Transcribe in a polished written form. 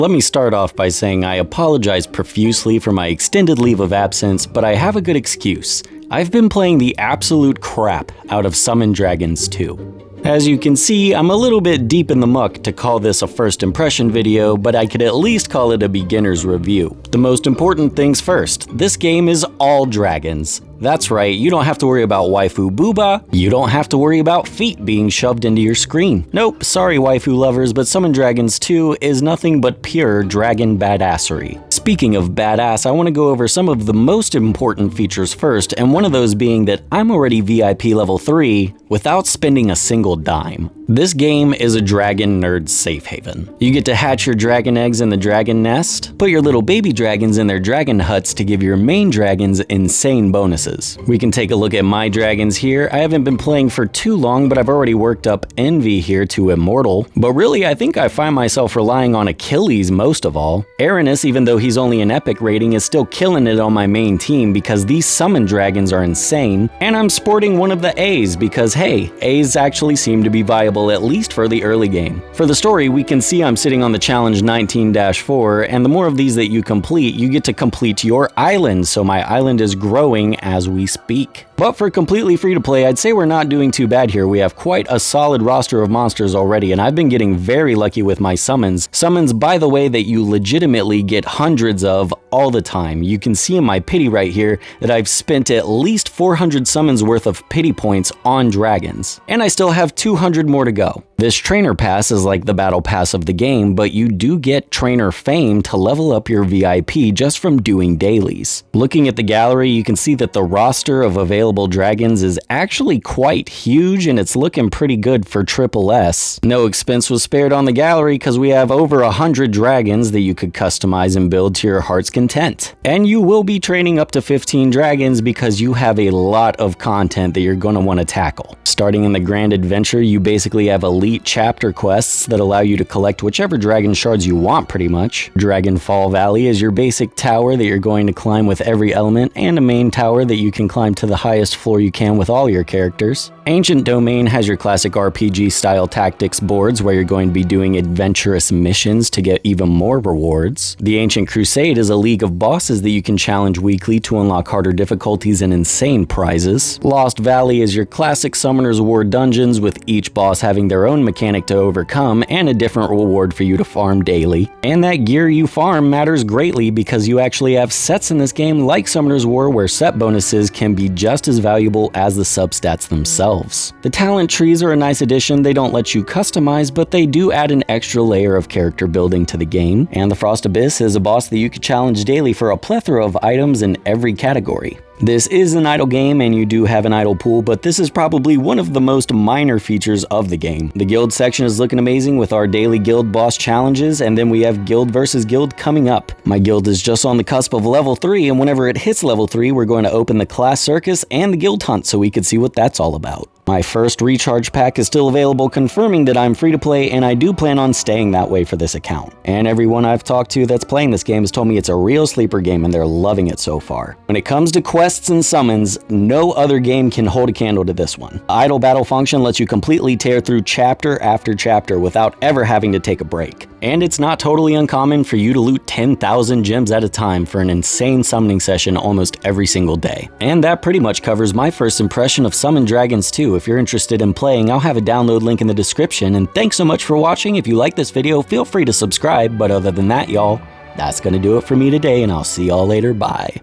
Let me start off by saying I apologize profusely for my extended leave of absence, but I have a good excuse. I've been playing the absolute crap out of Summon Dragons 2. As you can see, I'm a little bit deep in the muck to call this a first impression video, but I could at least call it a beginner's review. The most important things first, this game is all dragons. That's right, you don't have to worry about waifu booba, you don't have to worry about feet being shoved into your screen. Nope, sorry waifu lovers, but Summon Dragons 2 is nothing but pure dragon badassery. Speaking of badass, I want to go over some of the most important features first, and one of those being that I'm already VIP level 3 without spending a single dime. This game is a dragon nerd safe haven. You get to hatch your dragon eggs in the dragon nest, put your little baby dragons in their dragon huts to give your main dragons insane bonuses. We can take a look at my dragons here. I haven't been playing for too long, but I've already worked up Envy here to Immortal. But really, I think I find myself relying on Achilles most of all. Aranus, even though he's only an epic rating, is still killing it on my main team because these summon dragons are insane. And I'm sporting one of the A's because hey, A's actually seem to be viable at least for the early game. For the story, we can see I'm sitting on the challenge 19-4, and the more of these that you complete, you get to complete your island, so my island is growing as we speak. But for completely free to play, I'd say we're not doing too bad here. We have quite a solid roster of monsters already, and I've been getting very lucky with my summons. Summons, by the way, that you legitimately get hundreds of all the time. You can see in my pity right here that I've spent at least 400 summons worth of pity points on dragons. And I still have 200 more to go. This trainer pass is like the battle pass of the game, but you do get trainer fame to level up your VIP just from doing dailies. Looking at the gallery, you can see that the roster of available dragons is actually quite huge, and it's looking pretty good for Triple S. No expense was spared on the gallery because we have over 100 dragons that you could customize and build to your heart's content. And you will be training up to 15 dragons because you have a lot of content that you're going to want to tackle. Starting in the Grand Adventure, you basically have elite chapter quests that allow you to collect whichever dragon shards you want pretty much. Dragonfall Valley is your basic tower that you're going to climb with every element, and a main tower that you can climb to the highest floor you can with all your characters. Ancient Domain has your classic RPG style tactics boards where you're going to be doing adventurous missions to get even more rewards. The Ancient Crusade is a league of bosses that you can challenge weekly to unlock harder difficulties and insane prizes. Lost Valley is your classic Summoner's War dungeons with each boss having their own mechanic to overcome and a different reward for you to farm daily. And that gear you farm matters greatly because you actually have sets in this game like Summoner's War where set bonuses can be just as valuable as the substats themselves. The talent trees are a nice addition. They don't let you customize, but they do add an extra layer of character building to the game. And the Frost Abyss is a boss that you can challenge daily for a plethora of items in every category. This is an idle game and you do have an idle pool, but this is probably one of the most minor features of the game. The guild section is looking amazing with our daily guild boss challenges, and then we have guild versus guild coming up. My guild is just on the cusp of level 3, and whenever it hits level 3, we're going to open the class circus and the guild hunt so we can see what that's all about. My first recharge pack is still available, confirming that I'm free to play, and I do plan on staying that way for this account. And everyone I've talked to that's playing this game has told me it's a real sleeper game and they're loving it so far. When it comes to quests and summons, no other game can hold a candle to this one. The idle battle function lets you completely tear through chapter after chapter without ever having to take a break. And it's not totally uncommon for you to loot 10,000 gems at a time for an insane summoning session almost every single day. And that pretty much covers my first impression of Summon Dragons 2. If you're interested in playing, I'll have a download link in the description, and thanks so much for watching. If you like this video, feel free to subscribe, but other than that, y'all, that's gonna do it for me today, and I'll see y'all later. Bye.